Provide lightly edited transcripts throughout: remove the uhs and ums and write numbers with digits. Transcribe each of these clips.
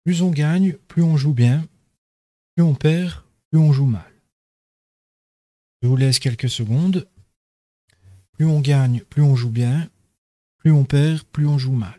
plus on gagne, plus on joue bien, plus on perd, plus on joue mal. Je vous laisse quelques secondes. Plus on gagne, plus on joue bien, plus on perd, plus on joue mal.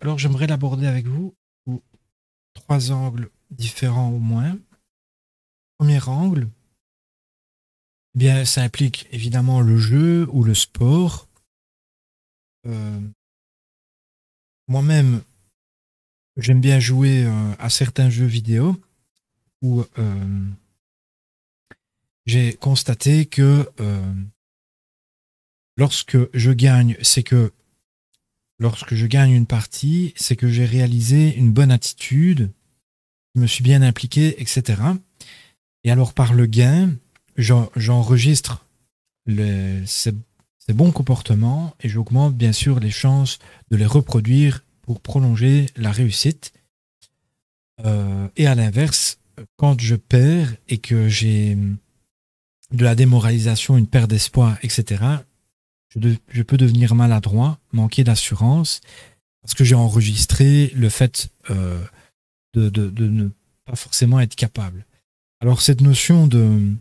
Alors j'aimerais l'aborder avec vous sous 3 angles différents au moins. Premier angle, eh bien, ça implique évidemment le jeu ou le sport. Moi-même, j'aime bien jouer à certains jeux vidéo où j'ai constaté que lorsque je gagne, lorsque je gagne une partie, c'est que j'ai réalisé une bonne attitude, je me suis bien impliqué, etc. Et alors par le gain, j'enregistre ces bons comportements et j'augmente bien sûr les chances de les reproduire pour prolonger la réussite. Et à l'inverse, quand je perds et que j'ai de la démoralisation, une perte d'espoir, etc., je peux devenir maladroit, manquer d'assurance, parce que j'ai enregistré le fait de ne pas forcément être capable. Alors cette notion de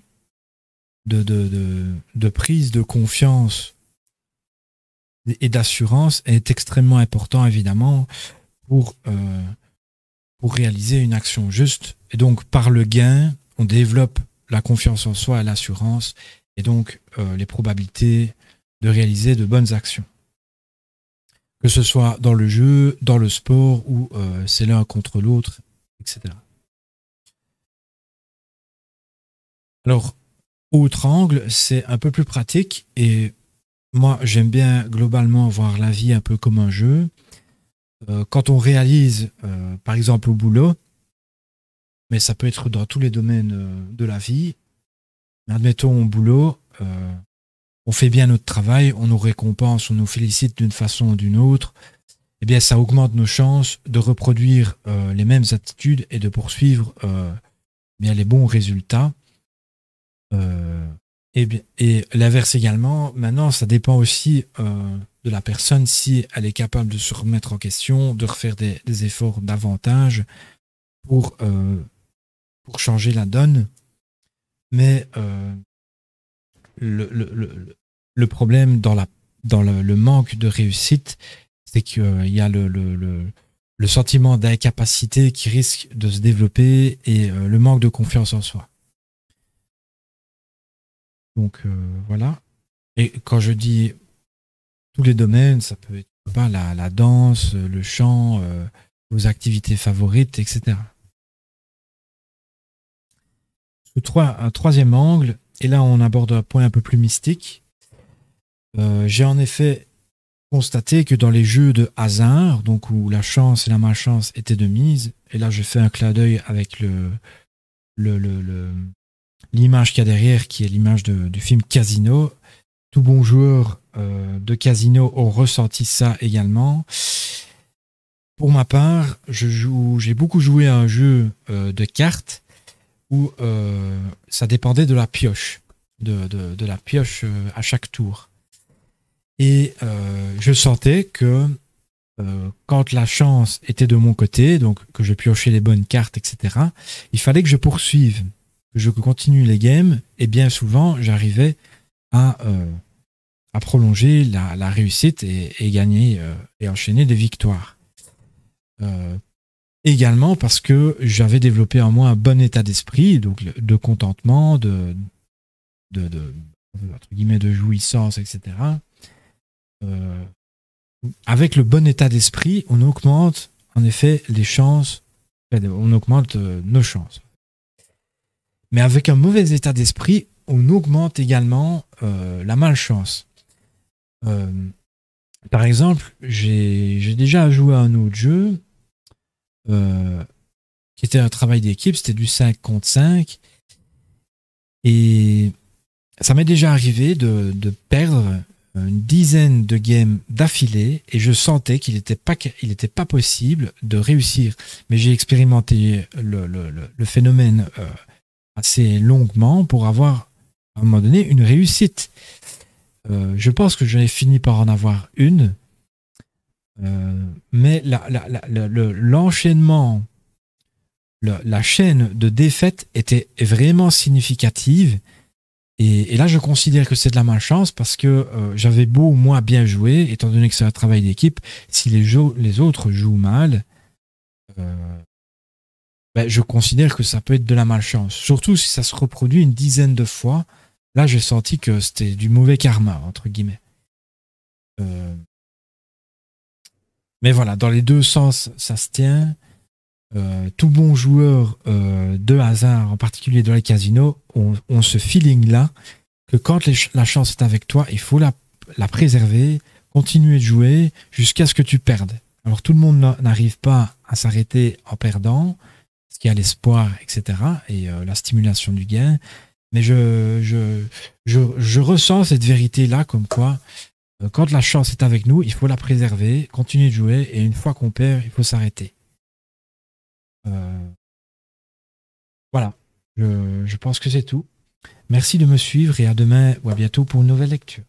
prise de confiance et d'assurance est extrêmement important évidemment pour réaliser une action juste. Et donc par le gain, on développe la confiance en soi et l'assurance et donc les probabilités de réaliser de bonnes actions. Que ce soit dans le jeu, dans le sport ou c'est l'un contre l'autre, etc. Alors, autre angle, c'est un peu plus pratique et moi, j'aime bien globalement voir la vie un peu comme un jeu. Quand on réalise, par exemple au boulot, mais ça peut être dans tous les domaines de la vie, admettons au boulot, on fait bien notre travail, on nous récompense, on nous félicite d'une façon ou d'une autre, eh bien ça augmente nos chances de reproduire les mêmes attitudes et de poursuivre bien les bons résultats. Et l'inverse également, maintenant ça dépend aussi de la personne si elle est capable de se remettre en question, de refaire des efforts davantage pour changer la donne. Mais le problème dans le manque de réussite, c'est qu'il y a le sentiment d'incapacité qui risque de se développer et le manque de confiance en soi. Donc voilà. Et quand je dis tous les domaines, ça peut être pas la danse, le chant, vos activités favorites, etc. Un troisième angle, et là on aborde un point un peu plus mystique. J'ai en effet constaté que dans les jeux de hasard, donc où la chance et la malchance étaient de mise, et là je fais un clin d'œil avec l'image qu'il y a derrière, qui est l'image du film Casino. Tout bon joueur de casino ont ressenti ça également. Pour ma part, j'ai beaucoup joué à un jeu de cartes où ça dépendait de la pioche, de la pioche à chaque tour. Et je sentais que quand la chance était de mon côté, donc que je piochais les bonnes cartes, etc., il fallait que je poursuive, que je continue les games, et bien souvent, j'arrivais à prolonger la réussite et gagner et enchaîner des victoires. Également parce que j'avais développé en moi un bon état d'esprit, donc de contentement, entre guillemets, de jouissance, etc. Avec le bon état d'esprit, on augmente en effet les chances, on augmente nos chances. Mais avec un mauvais état d'esprit, on augmente également la malchance. Par exemple, j'ai déjà joué à un autre jeu qui était un travail d'équipe, c'était du 5 contre 5. Et ça m'est déjà arrivé de perdre une dizaine de games d'affilée et je sentais qu'il n'était pas possible de réussir. Mais j'ai expérimenté le phénomène assez longuement pour avoir, à un moment donné, une réussite. Je pense que j'en ai fini par en avoir une, mais l'enchaînement, la chaîne de défaites était vraiment significative. Et là, je considère que c'est de la malchance parce que j'avais beau ou moins bien jouer, étant donné que c'est un travail d'équipe, si les autres jouent mal, ben, je considère que ça peut être de la malchance. Surtout si ça se reproduit une dizaine de fois. Là, j'ai senti que c'était du mauvais karma, entre guillemets. Mais voilà, dans les deux sens, ça se tient. Tout bon joueur de hasard, en particulier dans les casinos, ont ce feeling-là que quand la chance est avec toi, il faut la préserver, continuer de jouer jusqu'à ce que tu perdes. Alors tout le monde n'arrive pas à s'arrêter en perdant, parce qu'il y a l'espoir, etc. et la stimulation du gain. Mais je ressens cette vérité-là comme quoi, quand la chance est avec nous, il faut la préserver, continuer de jouer, et une fois qu'on perd, il faut s'arrêter. Voilà, je pense que c'est tout. Merci de me suivre et à demain ou à bientôt pour une nouvelle lecture.